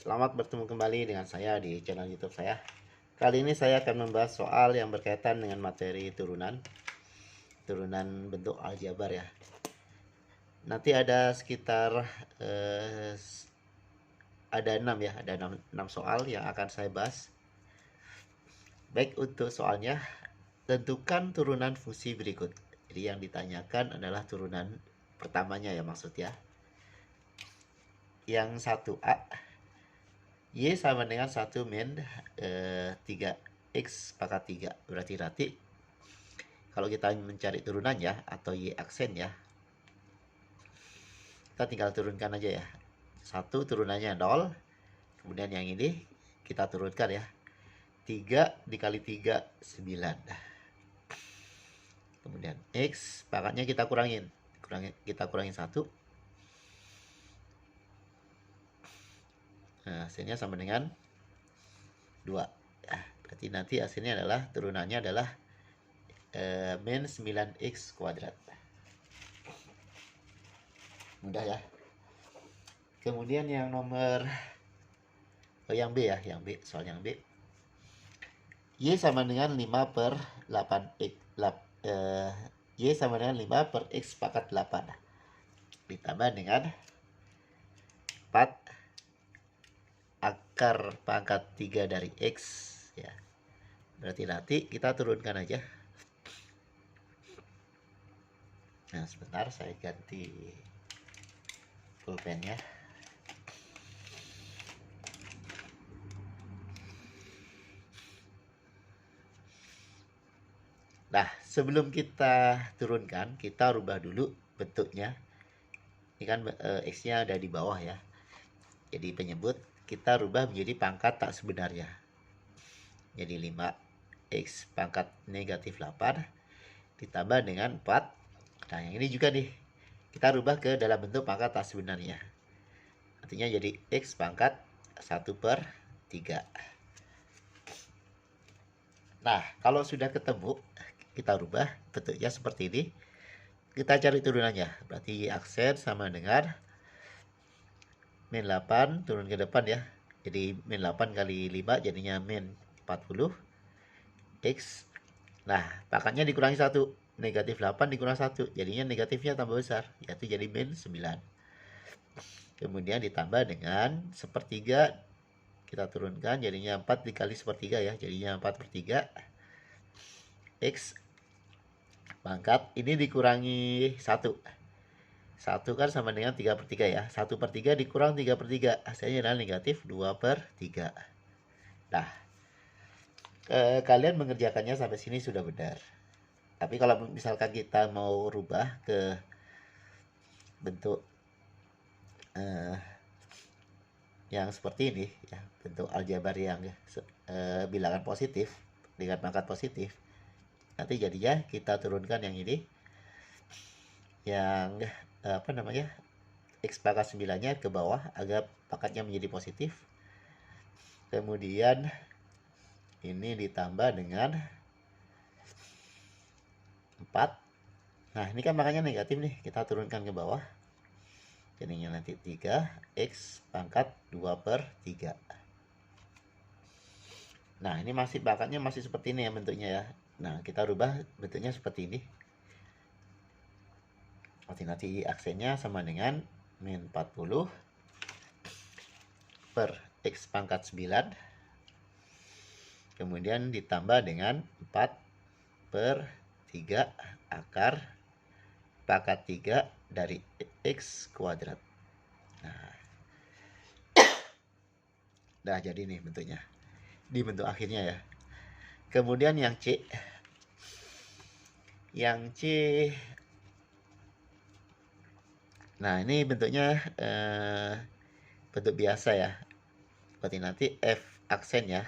Selamat bertemu kembali dengan saya di channel YouTube saya. Kali ini saya akan membahas soal yang berkaitan dengan materi turunan bentuk aljabar ya. Nanti ada sekitar ada 6 ya, ada 6 soal yang akan saya bahas. Baik, untuk soalnya, tentukan turunan fungsi berikut. Jadi yang ditanyakan adalah turunan pertamanya ya, maksudnya. Yang 1A, Y sama dengan 1 min 3X pangkat 3. Berarti kalau kita mencari turunannya atau Y aksen ya, kita tinggal turunkan aja ya. 1 turunannya 0. Kemudian yang ini kita turunkan ya. 3 dikali 3, 9. Kemudian X pangkatnya kita kurangin. Kita kurangin 1. Nah, hasilnya sama dengan 2. Berarti nanti hasilnya adalah turunannya adalah min 9x kuadrat. Mudah ya. Kemudian yang nomor yang B ya, soal yang B. Y sama dengan 5 per 8x. Y sama dengan 5 per x pangkat 8. Ditambah dengan 4 akar pangkat 3 dari x ya. Berarti nanti kita turunkan aja. Nah, sebentar saya ganti pulpennya. Nah, sebelum kita turunkan, kita rubah dulu bentuknya. Ini kan X-nya ada di bawah ya. Jadi penyebut kita rubah menjadi pangkat tak sebenarnya. Jadi 5X pangkat negatif 8 ditambah dengan 4. Nah, yang ini juga nih. Kita rubah ke dalam bentuk pangkat tak sebenarnya. Artinya jadi X pangkat 1 per 3. Nah, kalau sudah ketemu, kita rubah bentuknya seperti ini. Kita cari turunannya. Berarti aksen sama dengan min 8 turun ke depan ya. Jadi min 8 kali 5 jadinya min 40 X. Nah, pangkatnya dikurangi 1. Negatif 8 dikurang 1. Jadinya negatifnya tambah besar. Yaitu jadi min 9. Kemudian ditambah dengan sepertiga. Kita turunkan jadinya 4 dikali sepertiga ya. Jadinya 4 per 3. X pangkat ini dikurangi 1. 1 kan sama dengan 3 per 3 ya. 1 per 3 dikurang 3 per 3. Hasilnya adalah negatif 2 per 3. Nah, kalian mengerjakannya sampai sini sudah benar. Tapi kalau misalkan kita mau rubah ke bentuk yang seperti ini ya, bentuk aljabar yang bilangan positif dengan pangkat positif, nanti jadinya kita turunkan yang ini, yang X pangkat 9-nya ke bawah agar pangkatnya menjadi positif. Kemudian ini ditambah dengan 4. Nah, ini kan makanya negatif nih, kita turunkan ke bawah. Jadinya nanti 3X pangkat 2 per 3. Nah, ini masih pangkatnya masih seperti ini ya bentuknya ya. Nah, kita rubah bentuknya seperti ini. Nanti aksennya sama dengan min 40 per X pangkat 9. Kemudian ditambah dengan 4 per 3 akar pangkat 3 dari X kuadrat. Nah, jadi nih bentuknya. Di bentuk akhirnya ya. Kemudian yang C. Yang C. Nah, ini bentuknya bentuk biasa ya. Berarti nanti F aksennya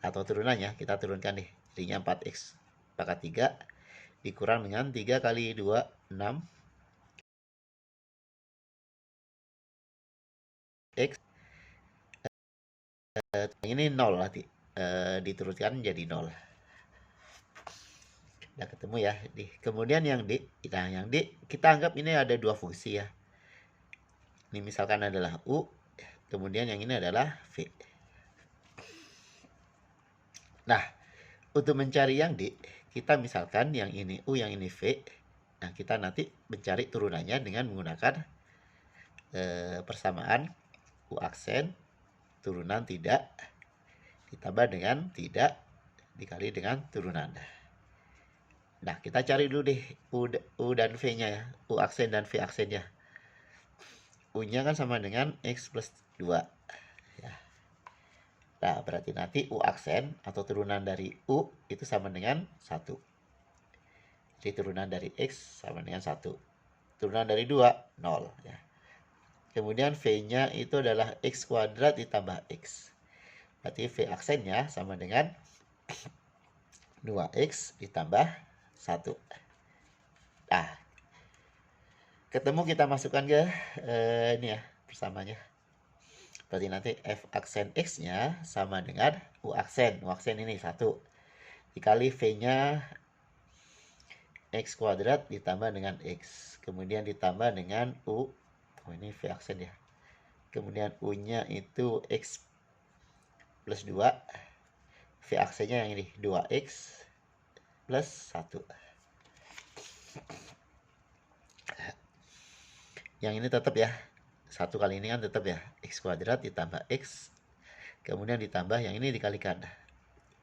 atau turunannya kita turunkan nih. Jadinya 4X pangkat 3 dikurang dengan 3 kali 2, 6. X ini 0 nanti diturunkan jadi 0. Udah ketemu ya. Kemudian yang D. Nah, yang D kita anggap ini ada dua fungsi ya. Ini misalkan adalah U. kemudian yang ini adalah V. Nah, untuk mencari yang D, kita misalkan yang ini U, yang ini V. Nah, kita nanti mencari turunannya dengan menggunakan persamaan U aksen turunan tidak ditambah dengan tidak dikali dengan turunan. Nah, kita cari dulu deh U dan V-nya ya, U aksen dan V aksennya. U-nya kan sama dengan X plus 2. Ya. Nah, berarti nanti U aksen atau turunan dari U itu sama dengan 1. Jadi turunan dari X sama dengan 1. Turunan dari 2, 0. Ya. Kemudian V-nya itu adalah X kuadrat ditambah X. Berarti V aksennya sama dengan 2X ditambah 1. Nah, ketemu kita masukkan ke ini ya, persamanya. Berarti nanti F aksen X-nya sama dengan U aksen. U aksen ini 1. Dikali V-nya X kuadrat ditambah dengan X. Kemudian ditambah dengan U. Oh, ini V aksen ya. Kemudian U-nya itu X plus 2. V aksennya yang ini 2X plus 1. Yang ini tetap ya. 1 kali ini kan tetap ya. X kuadrat ditambah X. Kemudian ditambah yang ini dikalikan.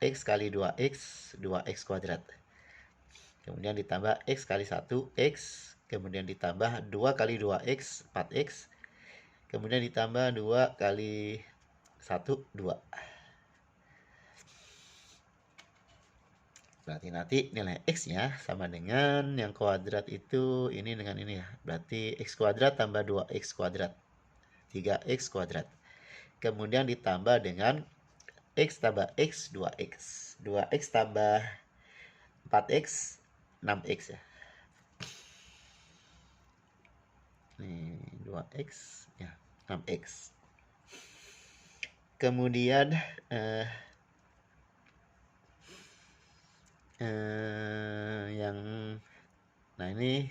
X kali 2X, 2X kuadrat. Kemudian ditambah X kali 1, X. Kemudian ditambah 2 kali 2X, 4X. Kemudian ditambah 2 kali 1, 2. Berarti nanti nilai X-nya sama dengan yang kuadrat itu ini dengan ini ya. Berarti X kuadrat tambah 2X kuadrat. 3X kuadrat. Kemudian ditambah dengan X tambah X, 2X. 2X tambah 4X, 6X ya. Nih, 2X ya, 6X. Kemudian yang nah ini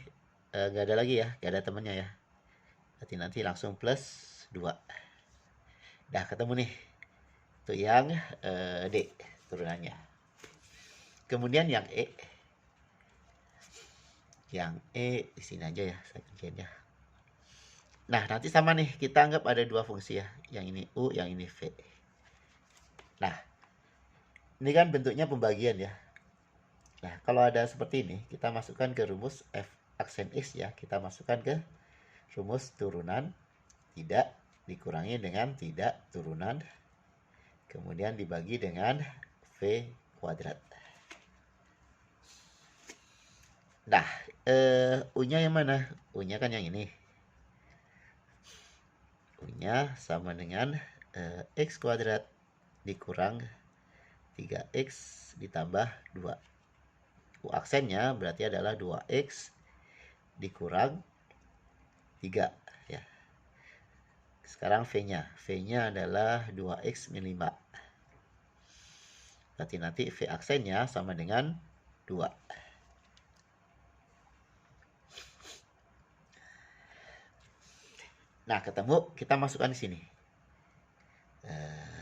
gak ada lagi ya, gak ada temannya ya. Berarti nanti langsung plus 2. Dah ketemu nih. Itu yang D turunannya. Kemudian yang E. Yang E di sini aja ya saya kerjainnya. Nah, nanti sama nih, kita anggap ada dua fungsi ya. Yang ini U, yang ini V. Nah, ini kan bentuknya pembagian ya. Nah, kalau ada seperti ini, kita masukkan ke rumus F aksen X ya. Kita masukkan ke rumus turunan tidak dikurangi dengan tidak turunan. Kemudian dibagi dengan V kuadrat. Nah, U-nya yang mana? U-nya kan yang ini. U-nya sama dengan X kuadrat dikurang 3X ditambah 2. U aksennya berarti adalah 2X dikurang 3 ya. Sekarang V-nya. V-nya adalah 2X min 5. Berarti nanti V aksennya sama dengan 2. Nah, ketemu, kita masukkan di sini.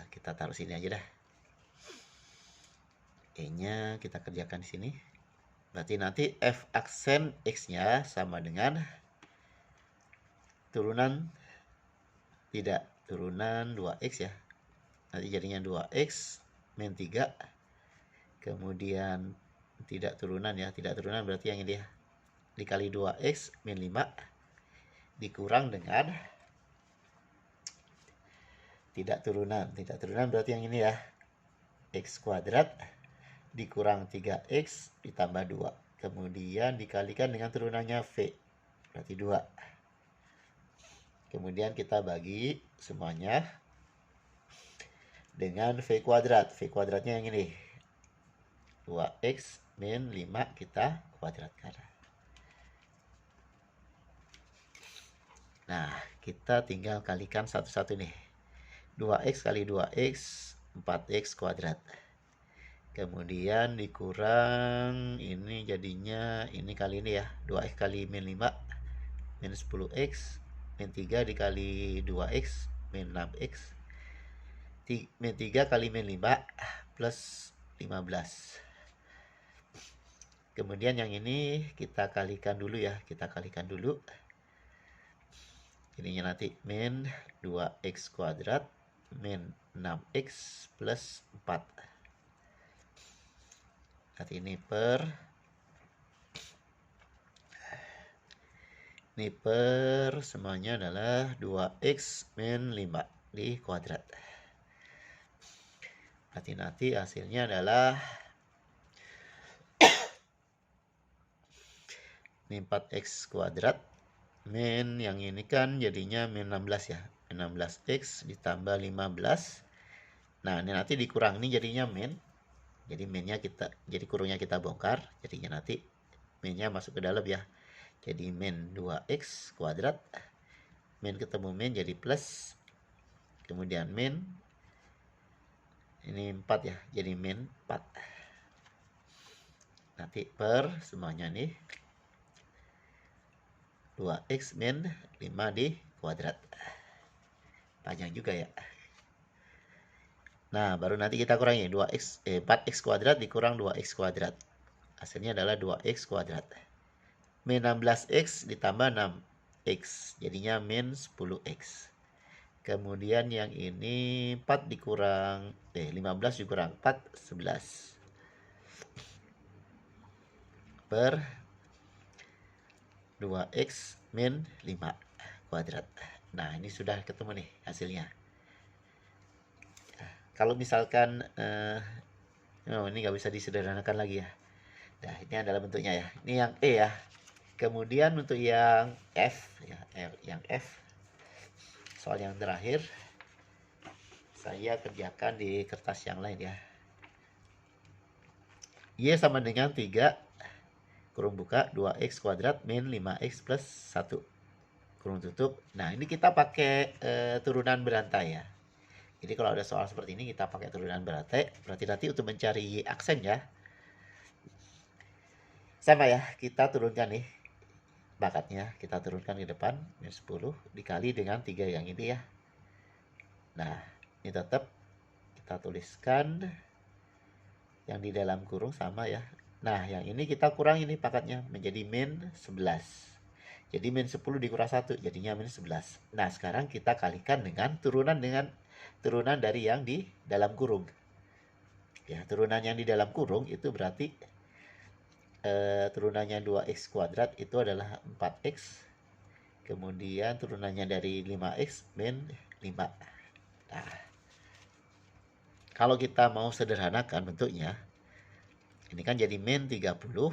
Kita taruh sini aja dah. E-nya kita kerjakan di sini. Berarti nanti F aksen X-nya sama dengan turunan tidak turunan 2X ya. Nanti jadinya 2X min 3. Kemudian tidak turunan ya. Tidak turunan berarti yang ini ya. Dikali 2X min 5 dikurang dengan tidak turunan. Tidak turunan berarti yang ini ya. X kuadrat dikurang 3X ditambah 2. Kemudian dikalikan dengan turunannya V. Berarti 2. Kemudian kita bagi semuanya dengan V kuadrat. V kuadratnya yang ini. 2X min 5 kita kuadratkan. Nah, kita tinggal kalikan satu-satu nih. 2X kali 2X, 4X kuadrat. Kemudian dikurang, ini jadinya, ini kali ini ya. 2X kali min 5, min 10X, min 3 dikali 2X, min 6x. Min 3 kali min 5 plus 15. Kemudian yang ini kita kalikan dulu ya. Kita kalikan dulu. Ininya nanti min 2x kuadrat min 6x plus 4. Nanti ini per semuanya adalah 2x min 5 di kuadrat. Nanti hasilnya adalah min 4x kuadrat min yang ini kan jadinya min 16 ya. Min 16x ditambah 15. Nah, ini nanti dikurang, ini jadinya min. Jadi minnya jadi kurungnya kita bongkar. Jadinya nanti minnya masuk ke dalam ya. Jadi min 2x kuadrat. Min ketemu min jadi plus. Kemudian min. Ini 4 ya. Jadi min 4. Nanti per semuanya nih. 2x min 5 di kuadrat. Panjang juga ya. Nah, baru nanti kita kurangi 4x kuadrat dikurang 2x kuadrat. Hasilnya adalah 2x kuadrat. Min 16x ditambah 6x. Jadinya min 10x. Kemudian yang ini 4 dikurang 15 dikurang 4 11. Per 2x min 5 kuadrat. Nah, ini sudah ketemu nih hasilnya. Kalau misalkan ini nggak bisa disederhanakan lagi ya. Nah, ini adalah bentuknya ya. Ini yang E ya. Kemudian untuk yang F ya, yang F soal yang terakhir saya kerjakan di kertas yang lain ya. Y sama dengan 3 kurung buka 2x kuadrat min 5x plus 1 kurung tutup. Nah, ini kita pakai turunan berantai ya. Jadi kalau ada soal seperti ini kita pakai turunan berantai. Berarti nanti untuk mencari aksen ya. Sama ya, kita turunkan nih bakatnya. Kita turunkan ke depan. Min 10 dikali dengan 3 yang ini ya. Nah, ini tetap kita tuliskan yang di dalam kurung sama ya. Nah, yang ini kita kurang ini pakatnya menjadi min 11. Jadi min 10 dikurang 1 jadinya min 11. Nah, sekarang kita kalikan dengan turunan dari yang di dalam kurung. Ya, turunan yang di dalam kurung itu berarti turunannya 2x kuadrat itu adalah 4x. Kemudian turunannya dari 5x min 5. Nah, kalau kita mau sederhanakan bentuknya, ini kan jadi min 30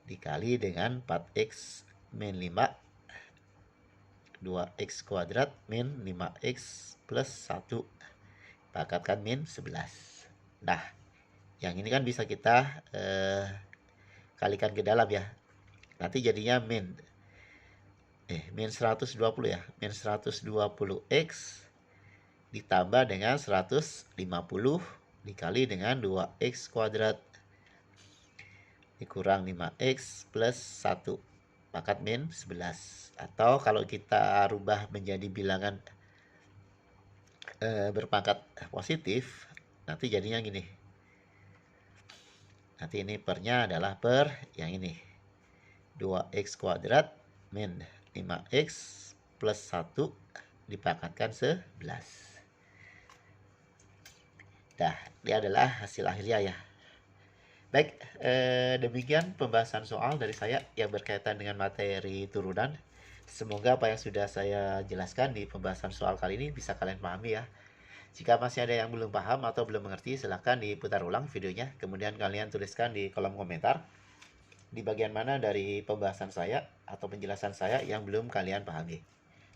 dikali dengan 4x min 5 2x kuadrat min 5x plus 1 pakatkan min 11. Nah, yang ini kan bisa kita kalikan ke dalam ya. Nanti jadinya min 120 ya. Min 120x ditambah dengan 150 dikali dengan 2x kuadrat dikurang 5x plus 1 pangkat min 11. Atau kalau kita rubah menjadi bilangan berpangkat positif, nanti jadinya gini. Nanti ini pernya adalah per yang ini 2x kuadrat min 5x plus 1 dipangkatkan 11. Nah, ini adalah hasil akhirnya ya. Baik, demikian pembahasan soal dari saya yang berkaitan dengan materi turunan. Semoga apa yang sudah saya jelaskan di pembahasan soal kali ini bisa kalian pahami ya. Jika masih ada yang belum paham atau belum mengerti, silahkan diputar ulang videonya. Kemudian kalian tuliskan di kolom komentar di bagian mana dari pembahasan saya atau penjelasan saya yang belum kalian pahami.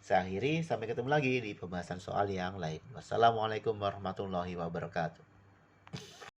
Saya akhiri, sampai ketemu lagi di pembahasan soal yang lain. Wassalamualaikum warahmatullahi wabarakatuh.